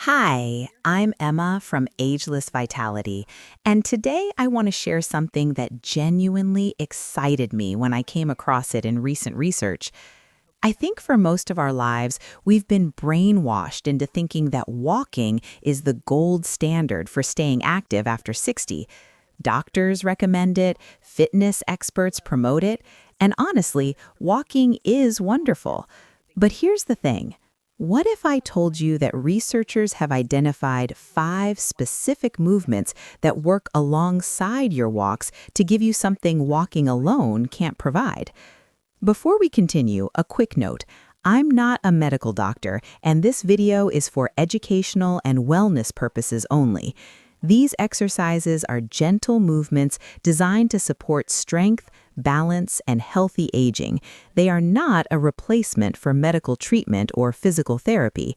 Hi, I'm Emma from Ageless Vitality, and today I want to share something that genuinely excited me when I came across it in recent research. I think for most of our lives, we've been brainwashed into thinking that walking is the gold standard for staying active after 60. Doctors recommend it, fitness experts promote it, and honestly, walking is wonderful. But here's the thing. What if I told you that researchers have identified 5 specific movements that work alongside your walks to give you something walking alone can't provide? Before we continue, a quick note. I'm not a medical doctor, and this video is for educational and wellness purposes only. These exercises are gentle movements designed to support strength, balance, and healthy aging. They are not a replacement for medical treatment or physical therapy.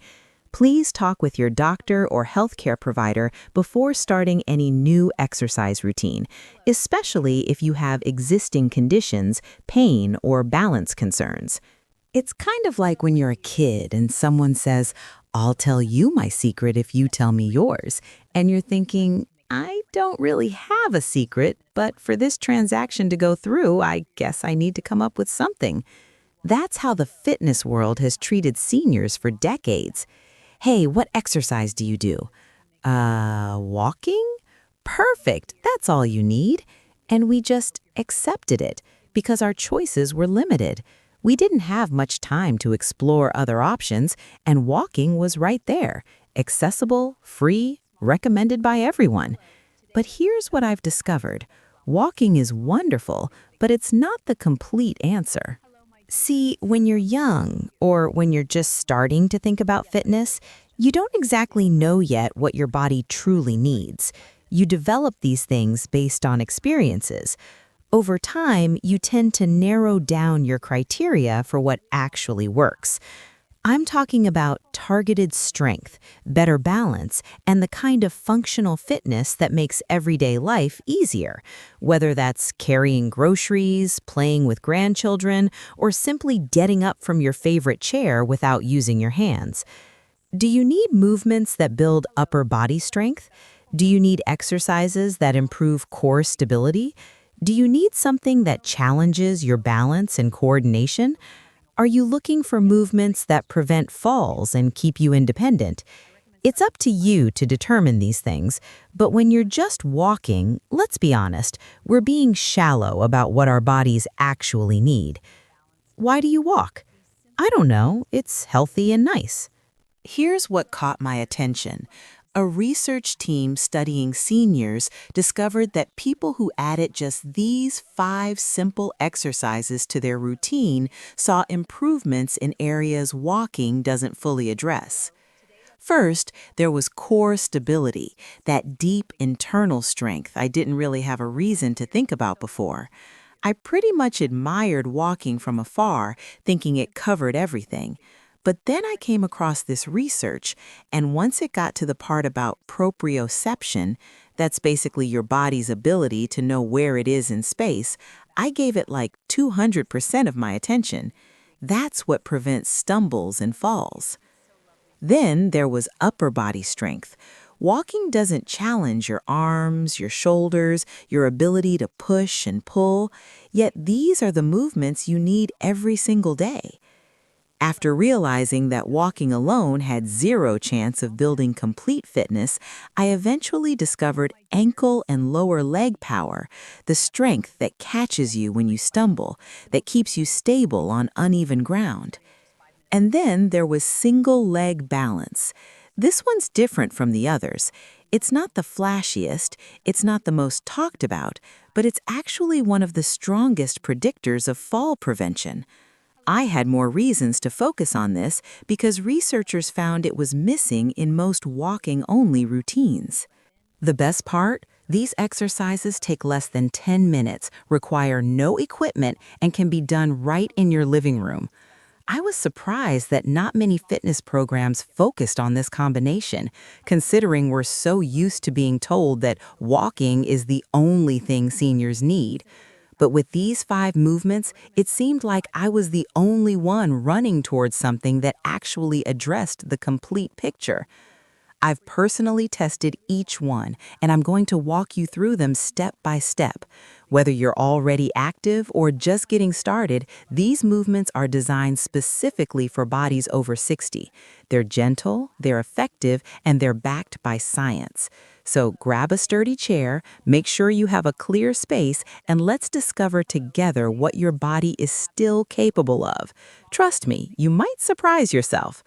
Please talk with your doctor or healthcare provider before starting any new exercise routine, especially if you have existing conditions, pain, or balance concerns. It's kind of like when you're a kid and someone says, "I'll tell you my secret if you tell me yours." And you're thinking, "I don't really have a secret, but for this transaction to go through, I guess I need to come up with something." That's how the fitness world has treated seniors for decades. "Hey, what exercise do you do?" Walking? Perfect, that's all you need. And we just accepted it because our choices were limited. We didn't have much time to explore other options, and walking was right there, accessible, free, recommended by everyone. But here's what I've discovered. Walking is wonderful, but it's not the complete answer. See, when you're young, or when you're just starting to think about fitness, you don't exactly know yet what your body truly needs. You develop these things based on experiences. Over time, you tend to narrow down your criteria for what actually works. I'm talking about targeted strength, better balance, and the kind of functional fitness that makes everyday life easier, whether that's carrying groceries, playing with grandchildren, or simply getting up from your favorite chair without using your hands. Do you need movements that build upper body strength? Do you need exercises that improve core stability? Do you need something that challenges your balance and coordination? Are you looking for movements that prevent falls and keep you independent? It's up to you to determine these things, but when you're just walking, let's be honest, we're being shallow about what our bodies actually need. Why do you walk? I don't know, it's healthy and nice. Here's what caught my attention. A research team studying seniors discovered that people who added just these 5 simple exercises to their routine saw improvements in areas walking doesn't fully address. First, there was core stability, that deep internal strength I didn't really have a reason to think about before. I pretty much admired walking from afar, thinking it covered everything. But then I came across this research, and once it got to the part about proprioception, that's basically your body's ability to know where it is in space, I gave it like 200% of my attention. That's what prevents stumbles and falls. Then there was upper body strength. Walking doesn't challenge your arms, your shoulders, your ability to push and pull, yet these are the movements you need every single day. After realizing that walking alone had zero chance of building complete fitness, I eventually discovered ankle and lower leg power, the strength that catches you when you stumble, that keeps you stable on uneven ground. And then there was single leg balance. This one's different from the others. It's not the flashiest, it's not the most talked about, but it's actually one of the strongest predictors of fall prevention. I had more reasons to focus on this because researchers found it was missing in most walking-only routines. The best part? These exercises take less than 10 minutes, require no equipment, and can be done right in your living room. I was surprised that not many fitness programs focused on this combination, considering we're so used to being told that walking is the only thing seniors need. But with these 5 movements, it seemed like I was the only one running towards something that actually addressed the complete picture. I've personally tested each one, and I'm going to walk you through them step by step. Whether you're already active or just getting started, these movements are designed specifically for bodies over 60. They're gentle, they're effective, and they're backed by science. So grab a sturdy chair, make sure you have a clear space, and let's discover together what your body is still capable of. Trust me, you might surprise yourself.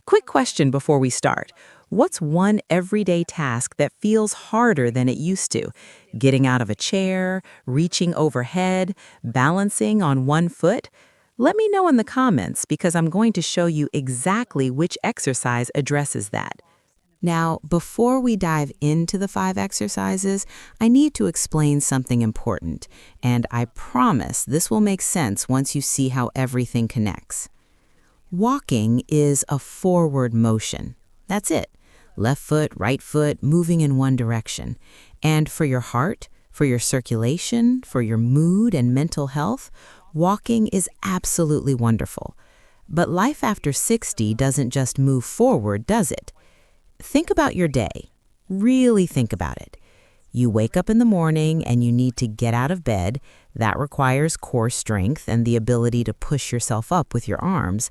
Quick question before we start. What's one everyday task that feels harder than it used to? Getting out of a chair, reaching overhead, balancing on one foot? Let me know in the comments because I'm going to show you exactly which exercise addresses that. Now, before we dive into the 5 exercises, I need to explain something important, and I promise this will make sense once you see how everything connects. Walking is a forward motion. That's it. Left foot, right foot, moving in one direction. And for your heart, for your circulation, for your mood and mental health, walking is absolutely wonderful. But life after 60 doesn't just move forward, does it? Think about your day. Really think about it. You wake up in the morning and you need to get out of bed. That requires core strength and the ability to push yourself up with your arms.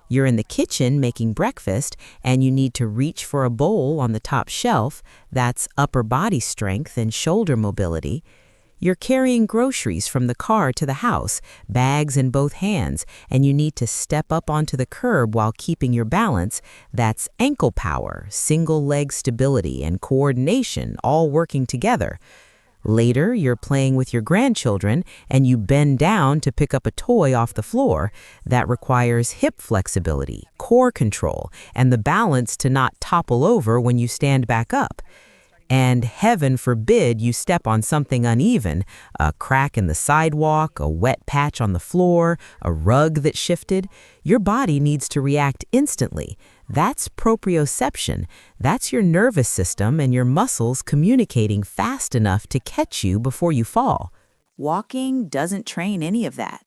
You're in the kitchen making breakfast and you need to reach for a bowl on the top shelf. That's upper body strength and shoulder mobility. You're carrying groceries from the car to the house, bags in both hands, and you need to step up onto the curb while keeping your balance. That's ankle power, single leg stability, and coordination all working together. Later, you're playing with your grandchildren and you bend down to pick up a toy off the floor. That requires hip flexibility, core control, and the balance to not topple over when you stand back up. And heaven forbid you step on something uneven, a crack in the sidewalk, a wet patch on the floor, a rug that shifted. Your body needs to react instantly. That's proprioception. That's your nervous system and your muscles communicating fast enough to catch you before you fall. Walking doesn't train any of that.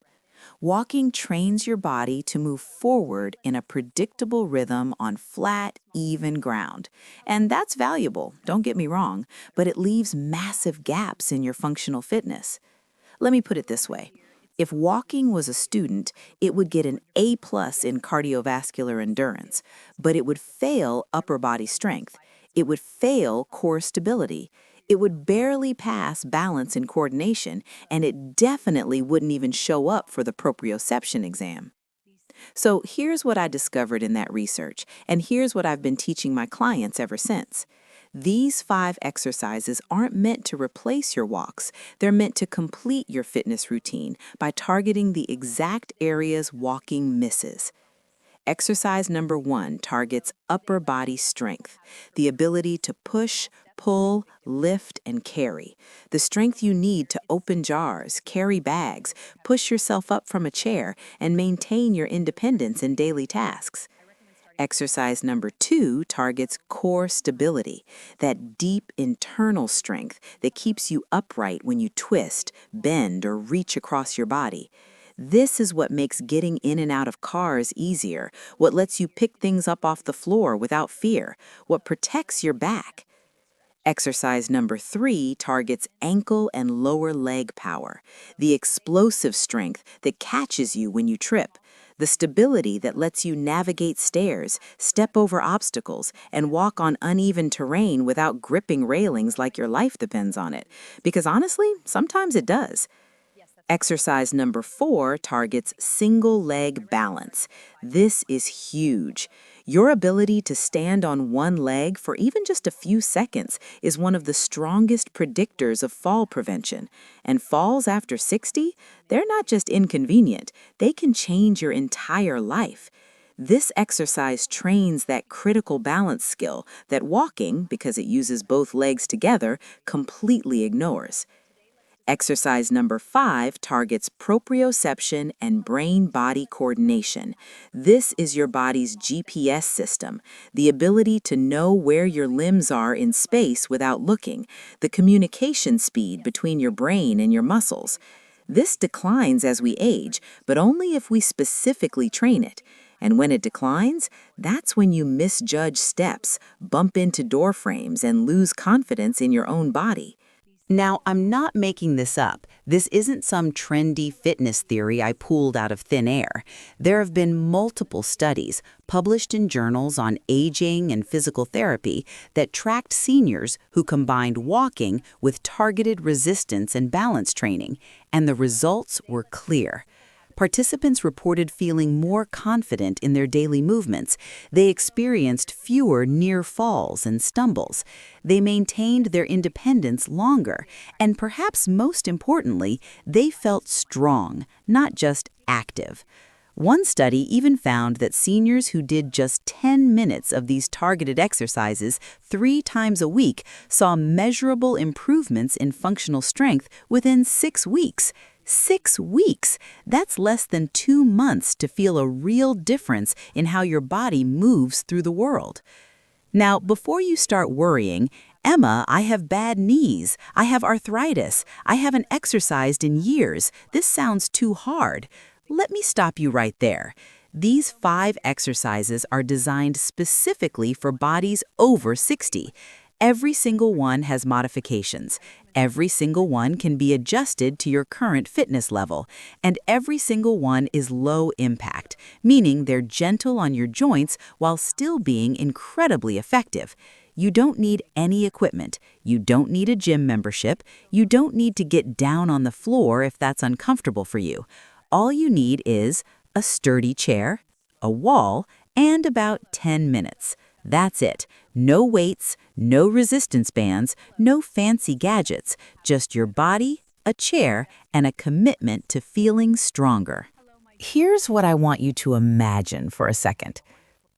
Walking trains your body to move forward in a predictable rhythm on flat, even ground. And that's valuable, don't get me wrong, but it leaves massive gaps in your functional fitness. Let me put it this way. If walking was a student, it would get an A+ in cardiovascular endurance, but it would fail upper body strength. It would fail core stability. It would barely pass balance and coordination, and it definitely wouldn't even show up for the proprioception exam. So here's what I discovered in that research, and here's what I've been teaching my clients ever since. These 5 exercises aren't meant to replace your walks. They're meant to complete your fitness routine by targeting the exact areas walking misses. Exercise number 1 targets upper body strength, the ability to push, pull, lift, and carry. The strength you need to open jars, carry bags, push yourself up from a chair, and maintain your independence in daily tasks. Exercise number 2 targets core stability, that deep internal strength that keeps you upright when you twist, bend, or reach across your body. This is what makes getting in and out of cars easier, what lets you pick things up off the floor without fear, what protects your back. Exercise number 3 targets ankle and lower leg power, the explosive strength that catches you when you trip, the stability that lets you navigate stairs, step over obstacles, and walk on uneven terrain without gripping railings like your life depends on it. Because honestly, sometimes it does. Exercise number 4 targets single leg balance. This is huge. Your ability to stand on one leg for even just a few seconds is one of the strongest predictors of fall prevention. And falls after 60, they're not just inconvenient, they can change your entire life. This exercise trains that critical balance skill that walking, because it uses both legs together, completely ignores. Exercise number 5 targets proprioception and brain-body coordination. This is your body's GPS system, the ability to know where your limbs are in space without looking, the communication speed between your brain and your muscles. This declines as we age, but only if we specifically train it. And when it declines, that's when you misjudge steps, bump into door frames, and lose confidence in your own body. Now, I'm not making this up. This isn't some trendy fitness theory I pulled out of thin air. There have been multiple studies published in journals on aging and physical therapy that tracked seniors who combined walking with targeted resistance and balance training, and the results were clear. Participants reported feeling more confident in their daily movements. They experienced fewer near falls and stumbles. They maintained their independence longer. And perhaps most importantly, they felt strong, not just active. One study even found that seniors who did just 10 minutes of these targeted exercises 3 times a week saw measurable improvements in functional strength within 6 weeks. 6 weeks! That's less than 2 months to feel a real difference in how your body moves through the world. Now, before you start worrying, Emma, I have bad knees, I have arthritis, I haven't exercised in years, this sounds too hard. Let me stop you right there. These 5 exercises are designed specifically for bodies over 60. Every single one has modifications. Every single one can be adjusted to your current fitness level. And every single one is low impact, meaning they're gentle on your joints while still being incredibly effective. You don't need any equipment. You don't need a gym membership. You don't need to get down on the floor if that's uncomfortable for you. All you need is a sturdy chair, a wall, and about 10 minutes. That's it. No weights, no resistance bands, no fancy gadgets, just your body, a chair, and a commitment to feeling stronger. Here's what I want you to imagine for a second.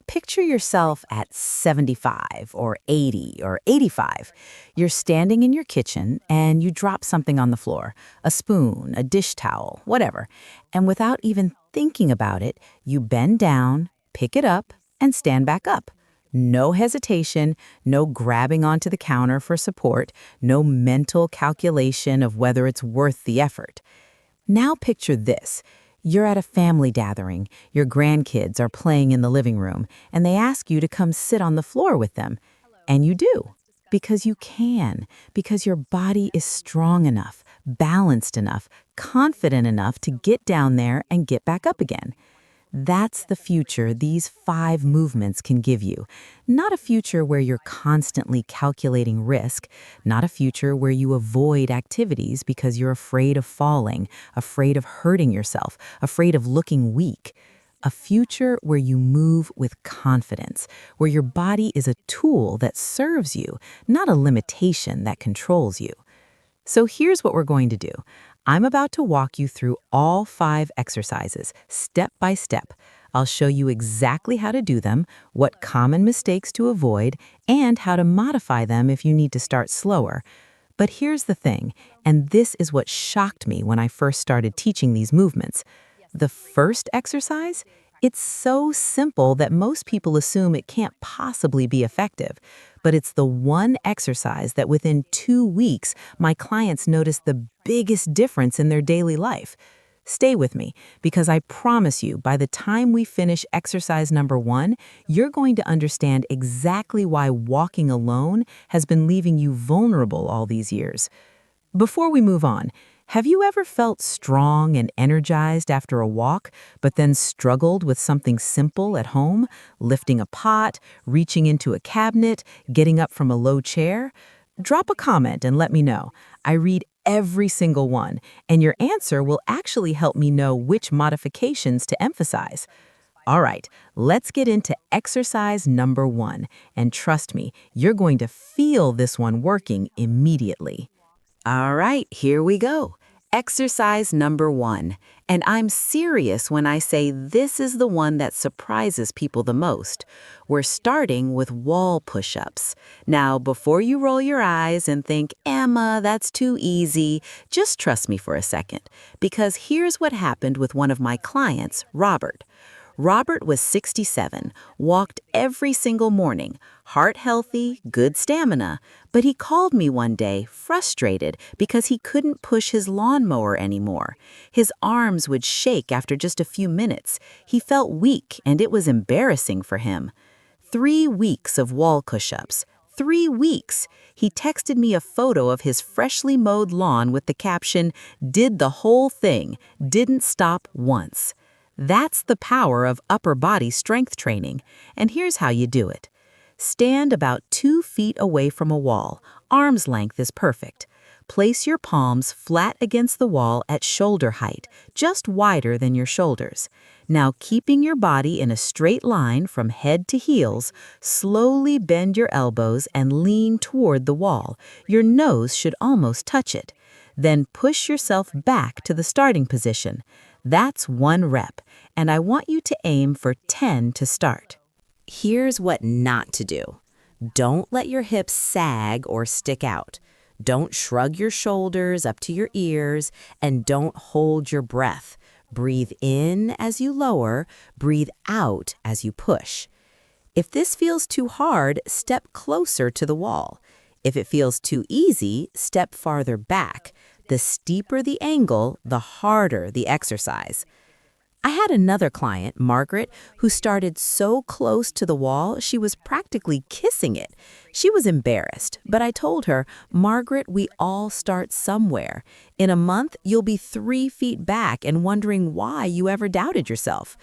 Picture yourself at 75 or 80 or 85. You're standing in your kitchen and you drop something on the floor, a spoon, a dish towel, whatever. And without even thinking about it, you bend down, pick it up, and stand back up. No hesitation, no grabbing onto the counter for support, no mental calculation of whether it's worth the effort. Now picture this. You're at a family gathering, your grandkids are playing in the living room, and they ask you to come sit on the floor with them. And you do, because you can, because your body is strong enough, balanced enough, confident enough to get down there and get back up again. That's the future these 5 movements can give you. Not a future where you're constantly calculating risk, not a future where you avoid activities because you're afraid of falling, afraid of hurting yourself, afraid of looking weak. A future where you move with confidence, where your body is a tool that serves you, not a limitation that controls you. So here's what we're going to do. I'm about to walk you through all 5 exercises, step by step. I'll show you exactly how to do them, what common mistakes to avoid, and how to modify them if you need to start slower. But here's the thing, and this is what shocked me when I first started teaching these movements. The first exercise? It's so simple that most people assume it can't possibly be effective. But it's the one exercise that within 2 weeks, my clients noticed the biggest difference in their daily life. Stay with me, because I promise you, by the time we finish exercise number 1, you're going to understand exactly why walking alone has been leaving you vulnerable all these years. Before we move on, have you ever felt strong and energized after a walk, but then struggled with something simple at home, lifting a pot, reaching into a cabinet, getting up from a low chair? Drop a comment and let me know. I read every single one, and your answer will actually help me know which modifications to emphasize. All right, let's get into exercise number 1, and trust me, you're going to feel this one working immediately. All right, here we go. Exercise number 1. And I'm serious when I say this is the one that surprises people the most. We're starting with wall push-ups. Now, before you roll your eyes and think, Emma, that's too easy, just trust me for a second. Because here's what happened with one of my clients, Robert. Robert was 67, walked every single morning, heart healthy, good stamina, but he called me one day frustrated because he couldn't push his lawnmower anymore. His arms would shake after just a few minutes. He felt weak and it was embarrassing for him. 3 weeks of wall push-ups. 3 weeks. He texted me a photo of his freshly mowed lawn with the caption, "Did the whole thing, didn't stop once." That's the power of upper body strength training, and here's how you do it. Stand about 2 feet away from a wall. Arm's length is perfect. Place your palms flat against the wall at shoulder height, just wider than your shoulders. Now, keeping your body in a straight line from head to heels, slowly bend your elbows and lean toward the wall. Your nose should almost touch it. Then push yourself back to the starting position. That's 1 rep, and I want you to aim for 10 to start. Here's what not to do. Don't let your hips sag or stick out. Don't shrug your shoulders up to your ears, and don't hold your breath. Breathe in as you lower, breathe out as you push. If this feels too hard, step closer to the wall. If it feels too easy, step farther back. The steeper the angle, the harder the exercise. I had another client, Margaret, who started so close to the wall she was practically kissing it. She was embarrassed, but I told her, "Margaret, we all start somewhere. In a month, you'll be 3 feet back and wondering why you ever doubted yourself."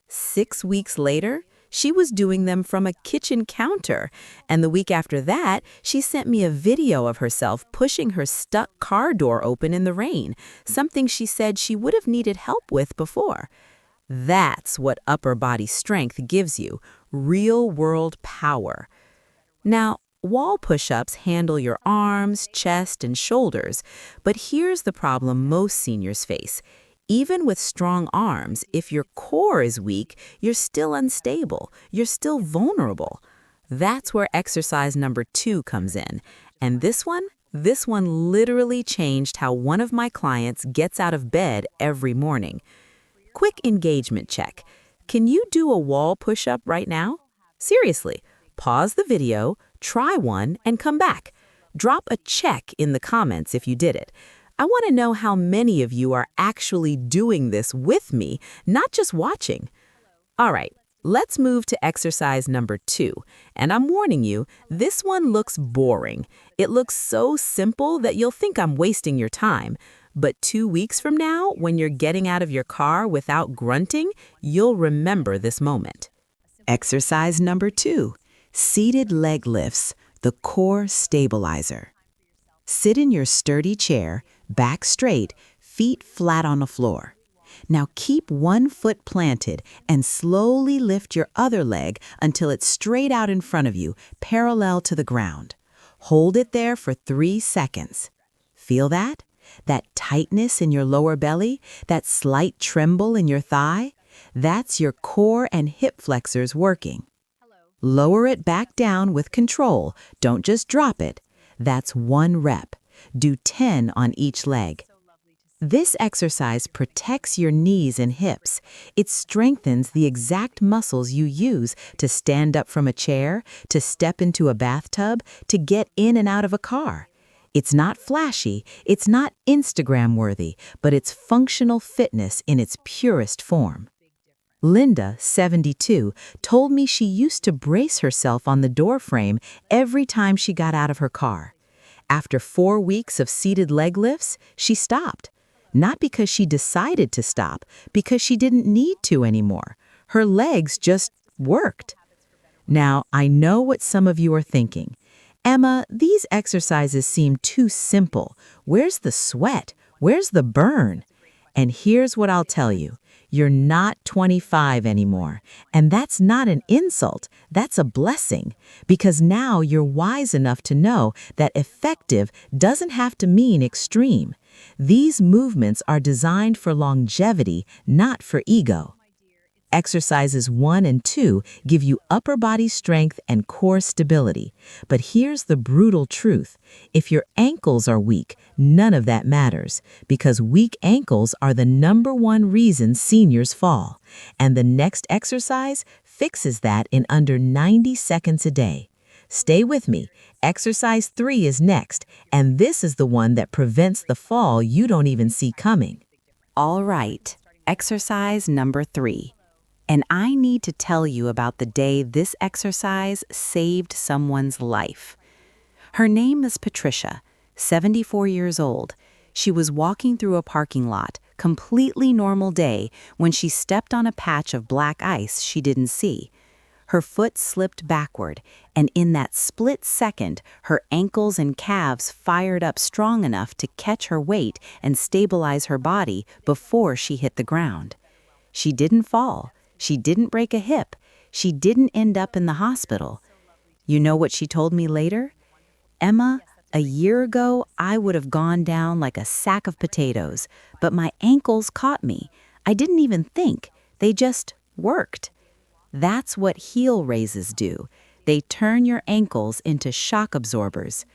6 weeks later, she was doing them from a kitchen counter, and the week after that, she sent me a video of herself pushing her stuck car door open in the rain, something she said she would have needed help with before. That's what upper body strength gives you, real-world power. Now, wall push-ups handle your arms, chest, and shoulders, but here's the problem most seniors face. Even with strong arms, if your core is weak, you're still unstable, you're still vulnerable. That's where exercise number 2 comes in. And this one literally changed how one of my clients gets out of bed every morning. Quick engagement check. Can you do a wall push-up right now? Seriously, pause the video, try one, and come back. Drop a check in the comments if you did it. I want to know how many of you are actually doing this with me, not just watching. All right, let's move to exercise number 2. And I'm warning you, this one looks boring. It looks so simple that you'll think I'm wasting your time. But 2 weeks from now, when you're getting out of your car without grunting, you'll remember this moment. Exercise number 2, seated leg lifts, the core stabilizer. Sit in your sturdy chair, back straight, feet flat on the floor. Now keep one foot planted and slowly lift your other leg until it's straight out in front of you, parallel to the ground. Hold it there for 3 seconds. Feel that? That tightness in your lower belly? That slight tremble in your thigh? That's your core and hip flexors working. Lower it back down with control. Don't just drop it. That's 1 rep. Do 10 on each leg. This exercise protects your knees and hips. It strengthens the exact muscles you use to stand up from a chair, to step into a bathtub, to get in and out of a car. It's not flashy, it's not Instagram-worthy, but it's functional fitness in its purest form. Linda, 72, told me she used to brace herself on the door frame every time she got out of her car. After 4 weeks of seated leg lifts, she stopped. Not because she decided to stop, because she didn't need to anymore. Her legs just worked. Now, I know what some of you are thinking. Emma, these exercises seem too simple. Where's the sweat? Where's the burn? And here's what I'll tell you. You're not 25 anymore. And that's not an insult. That's a blessing. Because now you're wise enough to know that effective doesn't have to mean extreme. These movements are designed for longevity, not for ego. Exercises 1 and 2 give you upper body strength and core stability. But here's the brutal truth. If your ankles are weak, none of that matters, because weak ankles are the #1 reason seniors fall. And the next exercise fixes that in under 90 seconds a day. Stay with me. Exercise 3 is next, and this is the one that prevents the fall you don't even see coming. All right, exercise number 3. And I need to tell you about the day this exercise saved someone's life. Her name is Patricia, 74 years old. She was walking through a parking lot, completely normal day, when she stepped on a patch of black ice she didn't see. Her foot slipped backward, and in that split second, her ankles and calves fired up strong enough to catch her weight and stabilize her body before she hit the ground. She didn't fall. She didn't break a hip. She didn't end up in the hospital. You know what she told me later? Emma, a year ago, I would have gone down like a sack of potatoes, but my ankles caught me. I didn't even think. They just worked. That's what heel raises do. They turn your ankles into shock absorbers.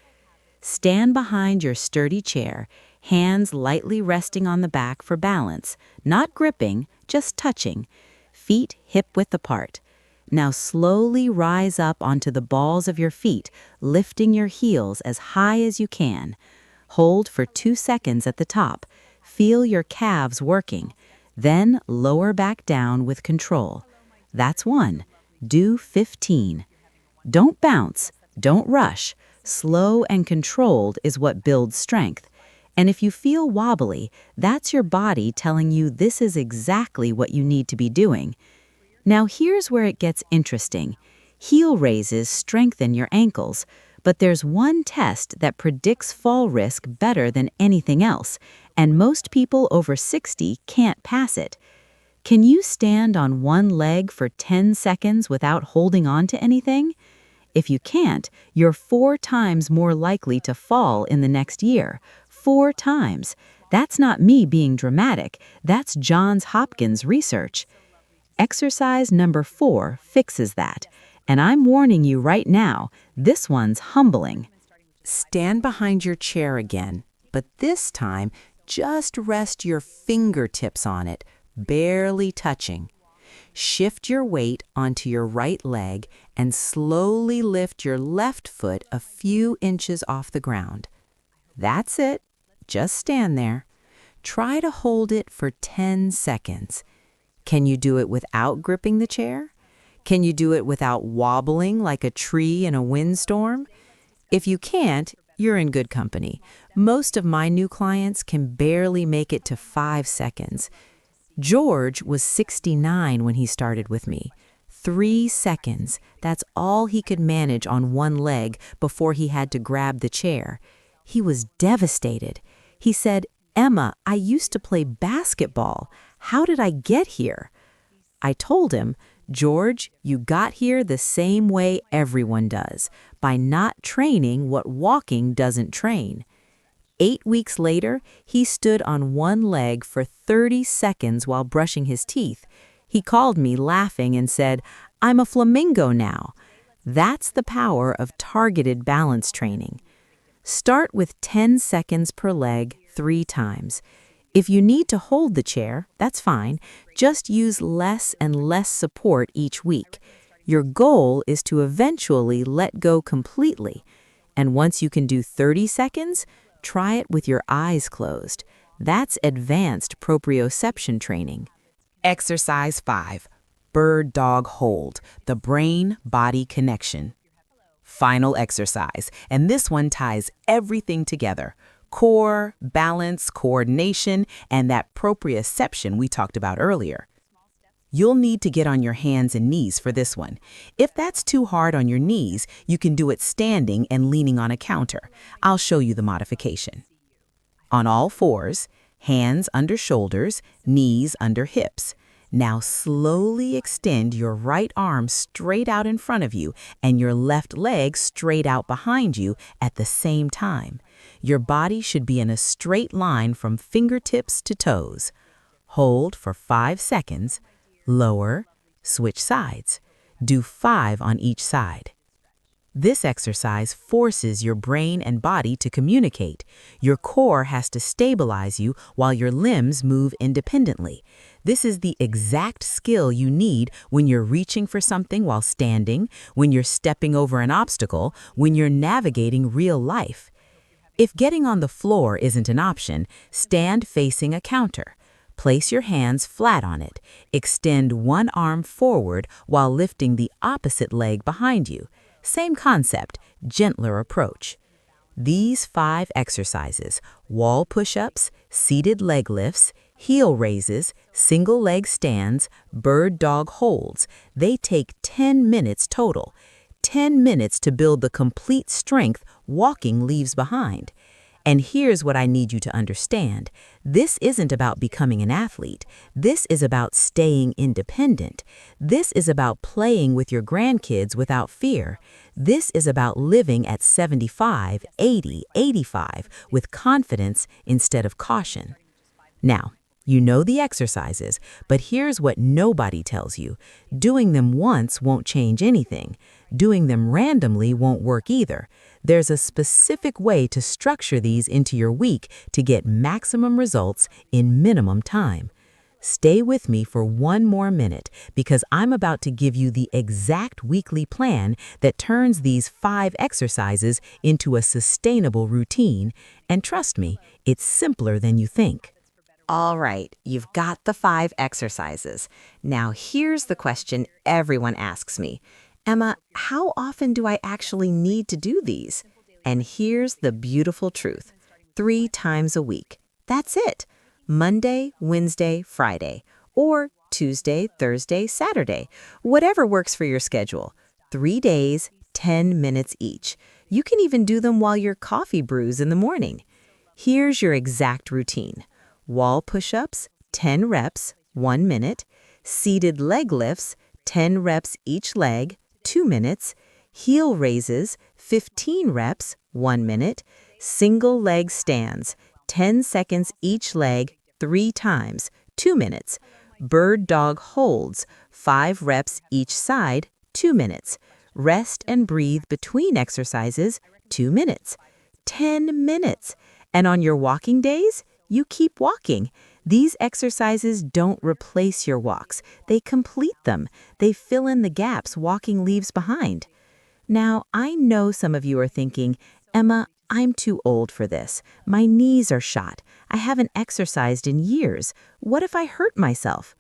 Stand behind your sturdy chair, hands lightly resting on the back for balance, not gripping, just touching. Feet hip-width apart. Now slowly rise up onto the balls of your feet, lifting your heels as high as you can. Hold for 2 seconds at the top. Feel your calves working. Then lower back down with control. That's 1. Do 15. Don't bounce. Don't rush. Slow and controlled is what builds strength. And if you feel wobbly, that's your body telling you this is exactly what you need to be doing. Now here's where it gets interesting. Heel raises strengthen your ankles, but there's one test that predicts fall risk better than anything else, and most people over 60 can't pass it. Can you stand on one leg for 10 seconds without holding on to anything? If you can't, you're 4 times more likely to fall in the next year. 4 times. That's not me being dramatic. That's Johns Hopkins research. Exercise number 4 fixes that. And I'm warning you right now, this one's humbling. Stand behind your chair again, but this time, just rest your fingertips on it, barely touching. Shift your weight onto your right leg and slowly lift your left foot a few inches off the ground. That's it. Just stand there. Try to hold it for 10 seconds. Can you do it without gripping the chair? Can you do it without wobbling like a tree in a windstorm? If you can't, you're in good company. Most of my new clients can barely make it to 5 seconds. George was 69 when he started with me. 3 seconds, that's all he could manage on one leg before he had to grab the chair. He was devastated. He said, "Emma, I used to play basketball. How did I get here?" I told him, "George, you got here the same way everyone does, by not training what walking doesn't train." 8 weeks later, he stood on one leg for 30 seconds while brushing his teeth. He called me laughing and said, "I'm a flamingo now." That's the power of targeted balance training. Start with 10 seconds per leg 3 times. If you need to hold the chair, that's fine. Just use less and less support each week. Your goal is to eventually let go completely. And once you can do 30 seconds, try it with your eyes closed. That's advanced proprioception training. Exercise 5. Bird Dog Hold, the brain-body connection. Final exercise, and this one ties everything together. Core, balance, coordination, and that proprioception we talked about earlier. You'll need to get on your hands and knees for this one. If that's too hard on your knees, you can do it standing and leaning on a counter. I'll show you the modification. On all fours, hands under shoulders, knees under hips. Now slowly extend your right arm straight out in front of you and your left leg straight out behind you at the same time. Your body should be in a straight line from fingertips to toes. Hold for 5 seconds. lower, switch sides. Do 5 on each side. This exercise forces your brain and body to communicate. Your core has to stabilize you while your limbs move independently. This is the exact skill you need when you're reaching for something while standing, when you're stepping over an obstacle, when you're navigating real life. If getting on the floor isn't an option, stand facing a counter. Place your hands flat on it. Extend one arm forward while lifting the opposite leg behind you. Same concept, gentler approach. These 5 exercises, wall push-ups, seated leg lifts, heel raises, single leg stands, bird dog holds, they take 10 minutes total. 10 minutes to build the complete strength walking leaves behind. And here's what I need you to understand. This isn't about becoming an athlete. This is about staying independent. This is about playing with your grandkids without fear. This is about living at 75, 80, 85 with confidence instead of caution. Now, you know the exercises, but here's what nobody tells you. Doing them once won't change anything. Doing them randomly won't work either. There's a specific way to structure these into your week to get maximum results in minimum time. Stay with me for one more minute because I'm about to give you the exact weekly plan that turns these 5 exercises into a sustainable routine. And trust me, it's simpler than you think. All right, you've got the 5 exercises. Now here's the question everyone asks me. Emma, how often do I actually need to do these? And here's the beautiful truth. 3 times a week. That's it. Monday, Wednesday, Friday, or Tuesday, Thursday, Saturday. Whatever works for your schedule. 3 days, 10 minutes each. You can even do them while your coffee brews in the morning. Here's your exact routine. Wall push-ups, 10 reps, 1 minute. Seated leg lifts, 10 reps each leg, 2 minutes. Heel raises, 15 reps, 1 minute. Single leg stands, 10 seconds each leg, 3 times, 2 minutes. Bird dog holds, 5 reps each side, 2 minutes. Rest and breathe between exercises, 2 minutes. 10 minutes. And on your walking days, you keep walking. These exercises don't replace your walks. They complete them. They fill in the gaps walking leaves behind. Now, I know some of you are thinking, Emma, I'm too old for this. My knees are shot. I haven't exercised in years. What if I hurt myself?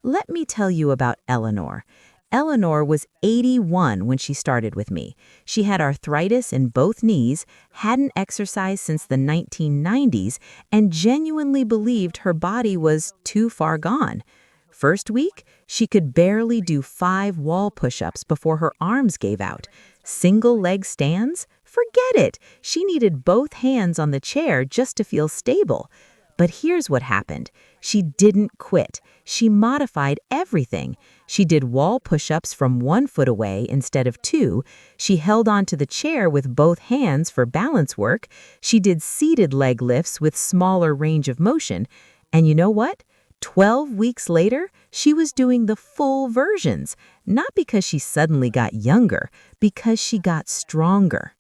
Let me tell you about Eleanor. Eleanor was 81 when she started with me. She had arthritis in both knees, hadn't exercised since the 1990s, and genuinely believed her body was too far gone. First week, she could barely do 5 wall push-ups before her arms gave out. Single leg stands? Forget it. She needed both hands on the chair just to feel stable. But here's what happened. She didn't quit. She modified everything. She did wall push-ups from 1 foot away instead of 2. She held onto the chair with both hands for balance work. She did seated leg lifts with smaller range of motion. And you know what? 12 weeks later, she was doing the full versions. Not because she suddenly got younger, because she got stronger.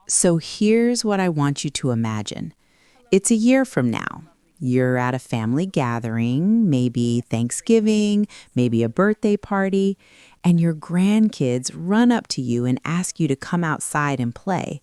So here's what I want you to imagine. It's a year from now. You're at a family gathering, maybe Thanksgiving, maybe a birthday party, and your grandkids run up to you and ask you to come outside and play.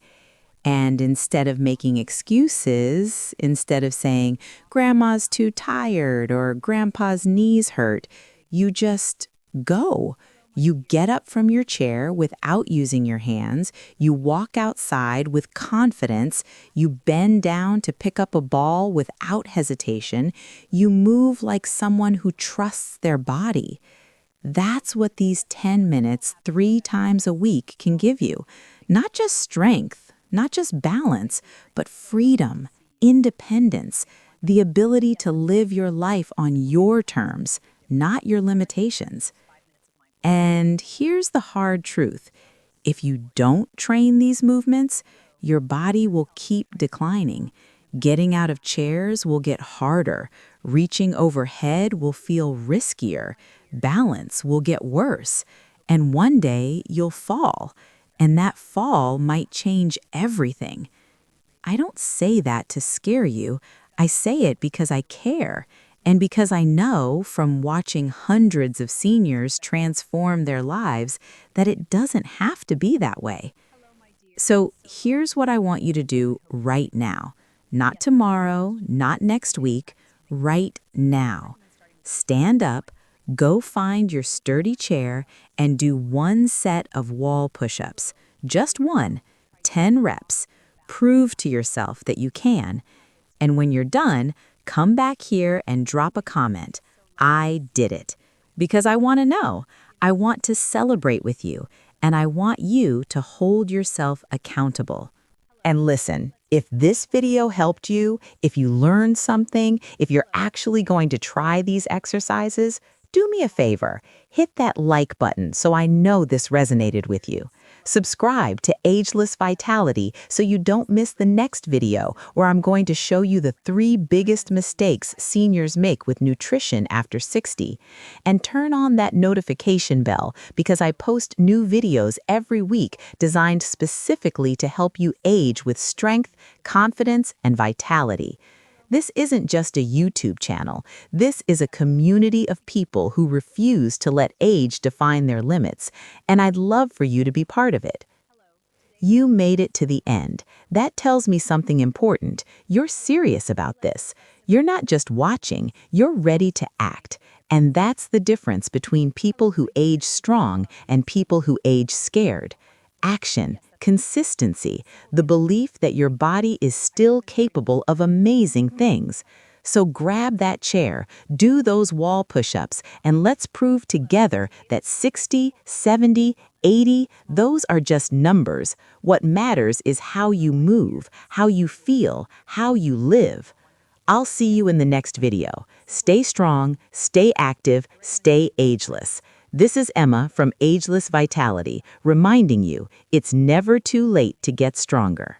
And instead of making excuses, instead of saying, Grandma's too tired or Grandpa's knees hurt, you just go. You get up from your chair without using your hands. You walk outside with confidence. You bend down to pick up a ball without hesitation. You move like someone who trusts their body. That's what these 10 minutes 3 times a week can give you. Not just strength, not just balance, but freedom, independence, the ability to live your life on your terms, not your limitations. And here's the hard truth. If you don't train these movements, your body will keep declining. Getting out of chairs will get harder. Reaching overhead will feel riskier. balance will get worse, and one day you'll fall, and that fall might change everything. I don't say that to scare you. I say it because I care, and because I know from watching hundreds of seniors transform their lives that it doesn't have to be that way. So here's what I want you to do right now. Not tomorrow, not next week, right now. Stand up, go find your sturdy chair, and do one set of wall push-ups. Just one, 10 reps. Prove to yourself that you can. And when you're done, come back here and drop a comment. I did it. Because I want to know. I want to celebrate with you. And I want you to hold yourself accountable. And listen, if this video helped you, if you learned something, if you're actually going to try these exercises, do me a favor. Hit that like button so I know this resonated with you. Subscribe to Ageless Vitality so you don't miss the next video where I'm going to show you the 3 biggest mistakes seniors make with nutrition after 60. And turn on that notification bell because I post new videos every week designed specifically to help you age with strength, confidence, and vitality. This isn't just a YouTube channel. This is a community of people who refuse to let age define their limits, and I'd love for you to be part of it. You made it to the end. That tells me something important. You're serious about this. You're not just watching, you're ready to act. And that's the difference between people who age strong and people who age scared. Action, consistency, the belief that your body is still capable of amazing things. So grab that chair, do those wall push-ups, and let's prove together that 60, 70, 80, those are just numbers. What matters is how you move, how you feel, how you live. I'll see you in the next video. Stay strong, stay active, stay ageless. This is Emma from Ageless Vitality, reminding you it's never too late to get stronger.